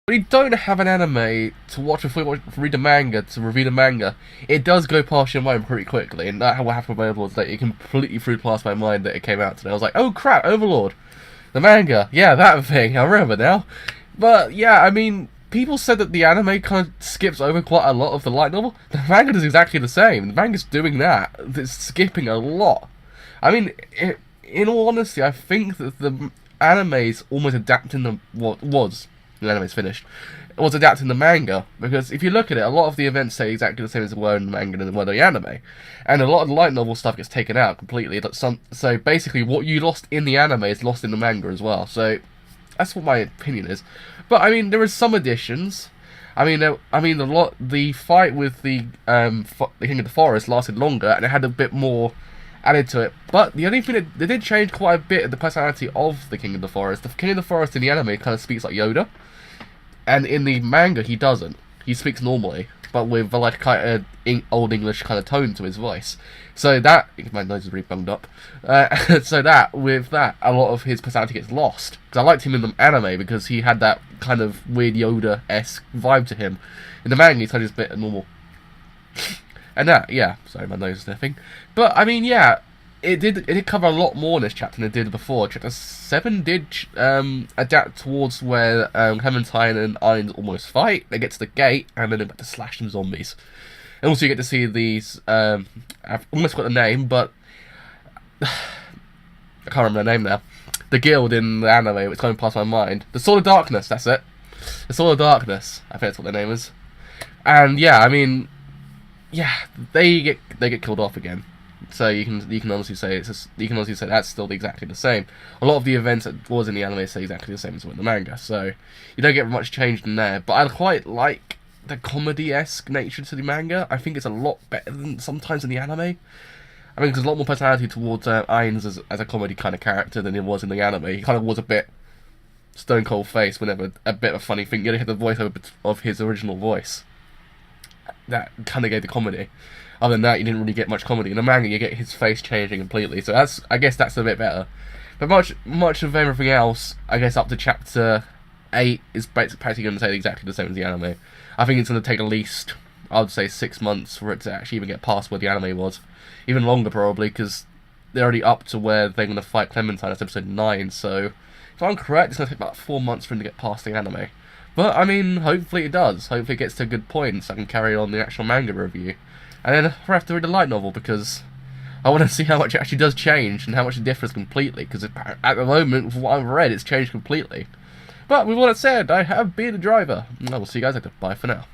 When you don't have an anime to watch before you read the manga, to review the manga, it does go past your mind pretty quickly, and that's what happened with Overlord, that it completely flew past my mind that it came out today. I was like, oh crap, Overlord! The manga! Yeah, that thing, I remember now. But yeah, I mean, people said that the anime kind of skips over quite a lot of the light novel. The manga does exactly the same. The manga's doing that. It's skipping a lot. I mean, in all honesty, I think that the anime's almost adapting the anime's finished, it was adapting the manga, because if you look at it, a lot of the events stay exactly the same as they were in the manga and were in the anime, and a lot of the light novel stuff gets taken out completely. So basically, what you lost in the anime is lost in the manga as well. So that's what my opinion is. But I mean, there is some additions. The fight with the King of the Forest lasted longer, and it had a bit more added to it. But the only thing that they did change quite a bit of the personality of the King of the Forest. The King of the Forest in the anime kind of speaks like Yoda, and in the manga he doesn't. He speaks normally, but with like kind of old English kind of tone to his voice. So that, my nose is really bunged up. So that with that, a lot of his personality gets lost. Because I liked him in the anime because he had that kind of weird Yoda-esque vibe to him. In the manga, he's kind of just a bit normal. And that, yeah, sorry, my nose is sniffing. But I mean, yeah, it did cover a lot more in this chapter than it did before. Chapter 7 did adapt towards where Clementine and Ainz almost fight. They get to the gate, and then they're about to slash some zombies. And also you get to see these, I've almost got the name, but I can't remember the name now. The guild in the anime, it's going past my mind. The Sword of Darkness, that's it. The Sword of Darkness, I think that's what their name is. And yeah, I mean, yeah, they get killed off again. So you can honestly say that's still exactly the same. A lot of the events that was in the anime say exactly the same as in the manga, so you don't get much change in there. But I quite like the comedy-esque nature to the manga. I think it's a lot better than sometimes in the anime. I mean, there's a lot more personality towards Ainz as a comedy kind of character than it was in the anime. He kind of was a bit stone cold face whenever a bit of a funny thing. You only had the voiceover of his original voice. That kind of gave the comedy. Other than that, you didn't really get much comedy. In the manga, you get his face changing completely, so I guess that's a bit better. But much of everything else, I guess up to chapter 8 is practically going to say exactly the same as the anime. I think it's going to take at least, I would say, 6 months for it to actually even get past where the anime was. Even longer, probably, because they're already up to where they're going to fight Clementine. That's episode 9, so if I'm correct, it's going to take about 4 months for him to get past the anime. But, I mean, hopefully it does. Hopefully it gets to a good point so I can carry on the actual manga review. And then I have to read the light novel because I want to see how much it actually does change and how much it differs completely. Because at the moment, from what I've read, it's changed completely. But with all that said, I have been a driver. And I will see you guys later. Bye for now.